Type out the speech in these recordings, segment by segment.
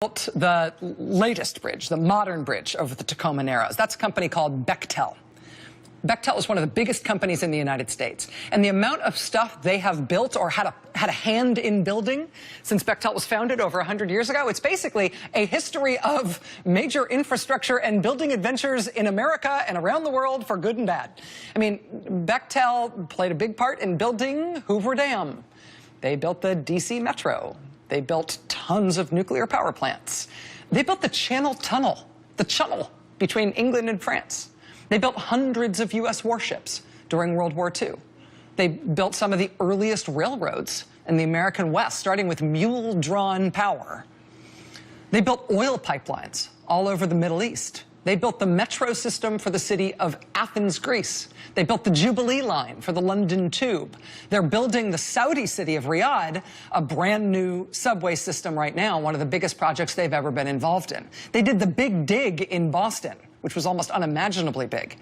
Built the latest bridge, the modern bridge over the Tacoma Narrows. That's a company called Bechtel. Bechtel is one of the biggest companies in the United States. And the amount of stuff they have built or had a hand in building since Bechtel was founded over 100 years ago, it's basically a history of major infrastructure and building adventures in America and around the world for good and bad. I mean, Bechtel played a big part in building Hoover Dam. They built the DC Metro. They built tons of nuclear power plants. They built the Channel Tunnel, the channel between England and France. They built hundreds of U.S. warships during World War II. They built some of the earliest railroads in the American West, starting with mule-drawn power. They built oil pipelines all over the Middle East. They built the metro system for the city of Athens, Greece. They built the Jubilee line for the London Tube. They're building the Saudi city of Riyadh, a brand new subway system right now, one of the biggest projects they've ever been involved in. They did the Big Dig in Boston, which was almost unimaginably big.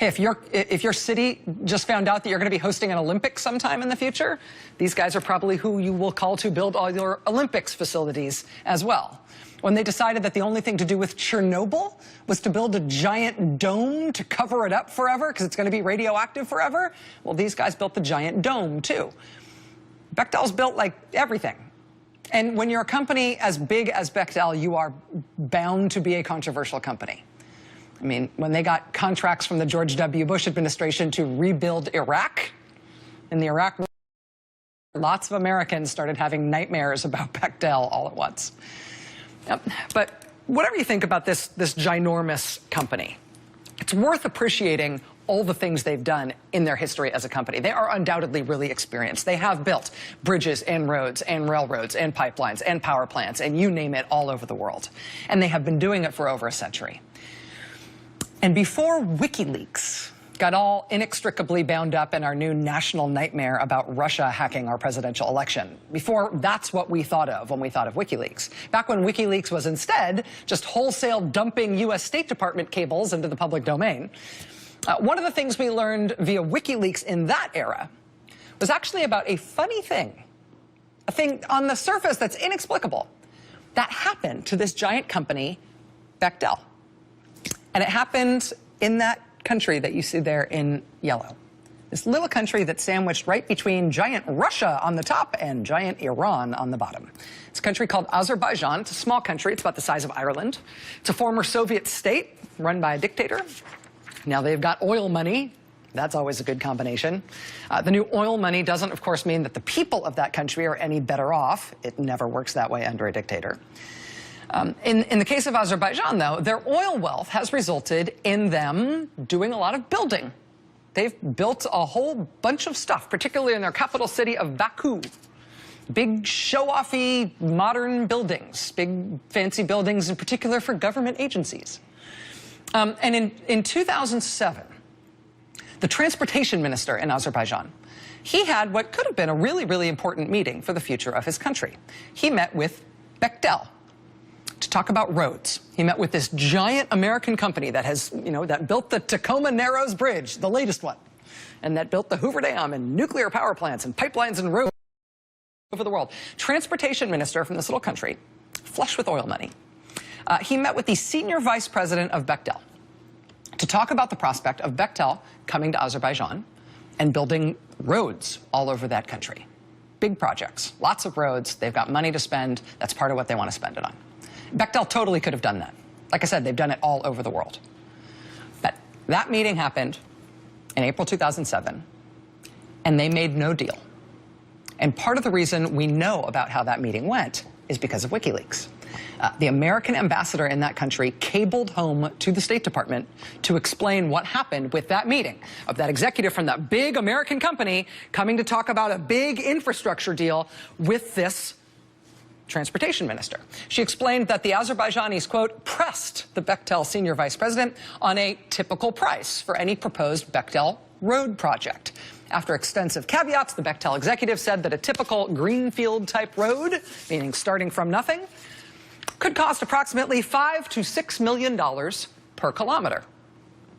Hey, if your city just found out that you're going to be hosting an Olympics sometime in the future, these guys are probably who you will call to build all your Olympics facilities as well. When they decided that the only thing to do with Chernobyl was to build a giant dome to cover it up forever because it's going to be radioactive forever, well, these guys built the giant dome too. Bechtel's built like everything. And when you're a company as big as Bechtel, you are bound to be a controversial company. I mean, when they got contracts from the George W. Bush administration to rebuild Iraq, in the Iraq War, lots of Americans started having nightmares about Bechtel all at once. But whatever you think about this ginormous company, it's worth appreciating all the things they've done in their history as a company. They are undoubtedly really experienced. They have built bridges and roads and railroads and pipelines and power plants and you name it all over the world. And they have been doing it for over a century. And before WikiLeaks got all inextricably bound up in our new national nightmare about Russia hacking our presidential election, before that's what we thought of when we thought of WikiLeaks, back when WikiLeaks was instead just wholesale dumping U.S. State Department cables into the public domain, one of the things we learned via WikiLeaks in that era was actually about a funny thing, a thing on the surface that's inexplicable, that happened to this giant company, Bechtel. And it happened in that country that you see there in yellow. This little country that's sandwiched right between giant Russia on the top and giant Iran on the bottom. It's a country called Azerbaijan. It's a small country. It's about the size of Ireland. It's a former Soviet state run by a dictator. Now they've got oil money. That's always a good combination. The new oil money doesn't, of course, mean that the people of that country are any better off. It never works that way under a dictator. In the case of Azerbaijan, though, their oil wealth has resulted in them doing a lot of building. They've built a whole bunch of stuff, particularly in their capital city of Baku. Big, show-offy, modern buildings, big, fancy buildings, in particular for government agencies. And in 2007, the transportation minister in Azerbaijan, he had what could have been a really, really important meeting for the future of his country. He met with Bechtel to talk about roads. He met with this giant American company that has, that built the Tacoma Narrows Bridge, the latest one, and that built the Hoover Dam and nuclear power plants and pipelines and roads over the world. Transportation minister from this little country, flush with oil money. He met with the senior vice president of Bechtel to talk about the prospect of Bechtel coming to Azerbaijan and building roads all over that country. Big projects, lots of roads. They've got money to spend. That's part of what they want to spend it on. Bechtel totally could have done that. Like I said, they've done it all over the world. But that meeting happened in April 2007, and they made no deal. And part of the reason we know about how that meeting went is because of WikiLeaks. The American ambassador in that country cabled home to the State Department to explain what happened with that meeting of that executive from that big American company coming to talk about a big infrastructure deal with this transportation minister. She explained that the Azerbaijanis, quote, pressed the Bechtel senior vice president on a typical price for any proposed Bechtel road project. After extensive caveats, the Bechtel executive said that a typical greenfield-type road, meaning starting from nothing, could cost approximately $5 to $6 million per kilometer.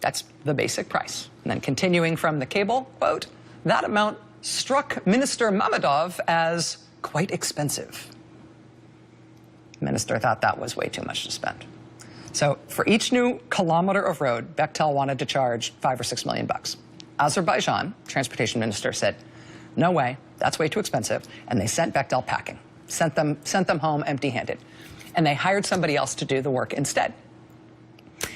That's the basic price. And then continuing from the cable, quote, that amount struck Minister Maddow as quite expensive. The minister thought that was way too much to spend. So for each new kilometer of road, Bechtel wanted to charge $5 or $6 million. Azerbaijan, transportation minister, said, no way, that's way too expensive. And they sent Bechtel packing, sent them home empty-handed. And they hired somebody else to do the work instead.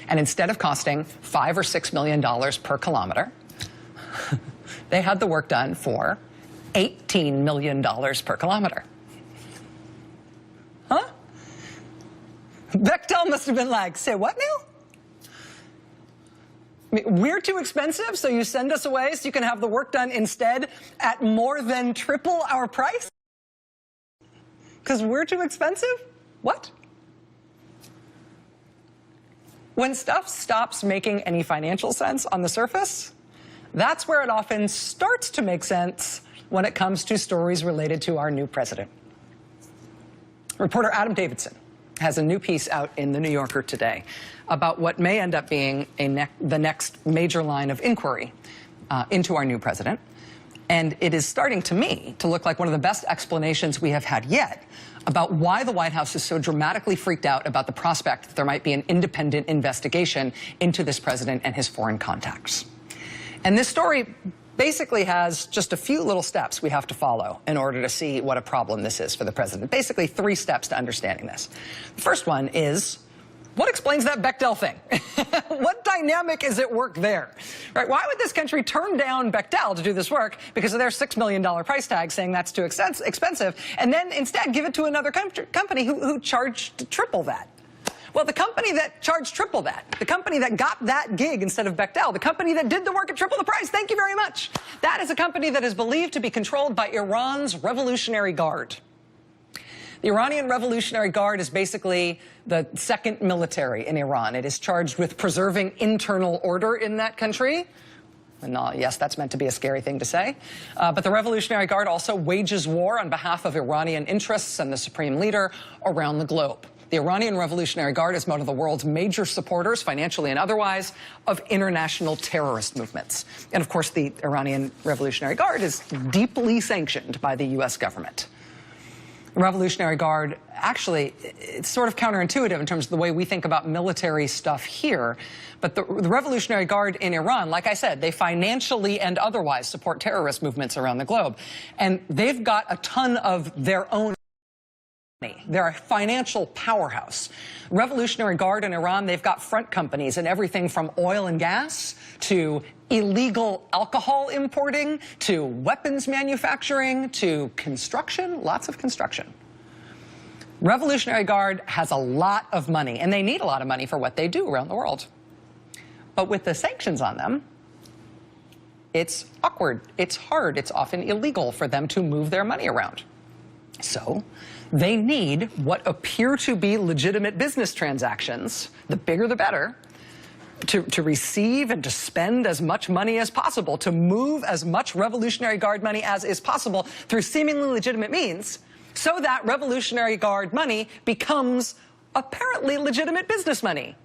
And instead of costing $5 or $6 million per kilometer, they had the work done for $18 million per kilometer. Huh? Bechtel must have been like, say what now? I mean, we're too expensive, so you send us away so you can have the work done instead at more than triple our price? Because we're too expensive? What? When stuff stops making any financial sense on the surface, that's where it often starts to make sense when it comes to stories related to our new president. Reporter Adam Davidson has a new piece out in The New Yorker today about what may end up being the next major line of inquiry into our new president. And it is starting, to me, to look like one of the best explanations we have had yet about why the White House is so dramatically freaked out about the prospect that there might be an independent investigation into this president and his foreign contacts. And this story basically has just a few little steps we have to follow in order to see what a problem this is for the president. Basically, 3 steps to understanding this. The first one is, what explains that Bechtel thing? What dynamic is at work there? Right? Why would this country turn down Bechtel to do this work because of their $6 million price tag, saying that's too expensive, and then instead give it to another company who charged triple that? Well, the company that charged triple that, the company that got that gig instead of Bechtel, the company that did the work at triple the price, thank you very much. That is a company that is believed to be controlled by Iran's Revolutionary Guard. The Iranian Revolutionary Guard is basically the second military in Iran. It is charged with preserving internal order in that country. And yes, that's meant to be a scary thing to say. But the Revolutionary Guard also wages war on behalf of Iranian interests and the supreme leader around the globe. The Iranian Revolutionary Guard is one of the world's major supporters, financially and otherwise, of international terrorist movements. And of course, the Iranian Revolutionary Guard is deeply sanctioned by the U.S. government. The Revolutionary Guard, actually, it's sort of counterintuitive in terms of the way we think about military stuff here. But the Revolutionary Guard in Iran, like I said, they financially and otherwise support terrorist movements around the globe. And they've got a ton of their own money. They're a financial powerhouse. Revolutionary Guard in Iran, they've got front companies in everything from oil and gas to illegal alcohol importing, to weapons manufacturing, to construction, lots of construction. Revolutionary Guard has a lot of money, and they need a lot of money for what they do around the world. But with the sanctions on them, it's awkward, it's hard, it's often illegal for them to move their money around. So they need what appear to be legitimate business transactions, the bigger the better, to receive and to spend as much money as possible, to move as much Revolutionary Guard money as is possible through seemingly legitimate means, so that Revolutionary Guard money becomes apparently legitimate business money,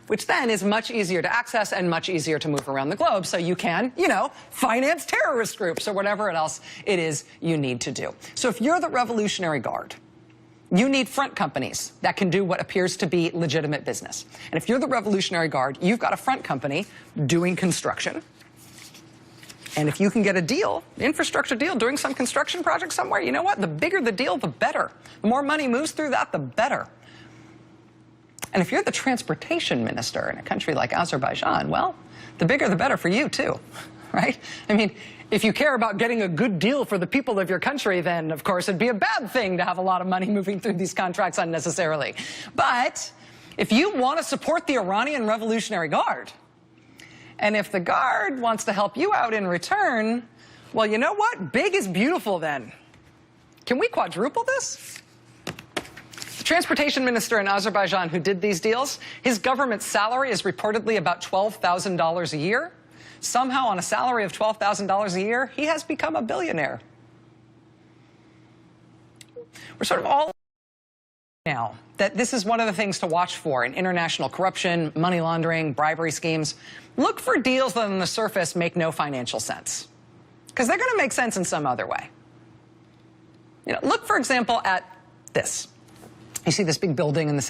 which then is much easier to access and much easier to move around the globe, so you can, you know, finance terrorist groups or whatever else it is you need to do. So if you're the Revolutionary Guard, you need front companies that can do what appears to be legitimate business. And if you're the Revolutionary Guard, you've got a front company doing construction. And if you can get a deal, infrastructure deal, doing some construction project somewhere, you know what? The bigger the deal, the better. The more money moves through that, the better. And if you're the transportation minister in a country like Azerbaijan, well, the bigger the better for you too, right? I mean, if you care about getting a good deal for the people of your country, then, of course, it'd be a bad thing to have a lot of money moving through these contracts unnecessarily. But if you want to support the Iranian Revolutionary Guard, and if the Guard wants to help you out in return, well, you know what? Big is beautiful then. Can we quadruple this? The transportation minister in Azerbaijan who did these deals, his government salary is reportedly about $12,000 a year. Somehow, on a salary of $12,000 a year, he has become a billionaire. We're sort of all now that this is one of the things to watch for in international corruption, money laundering, bribery schemes. Look for deals that on the surface make no financial sense, because they're going to make sense in some other way. You know, look, for example, at this. You see this big building in the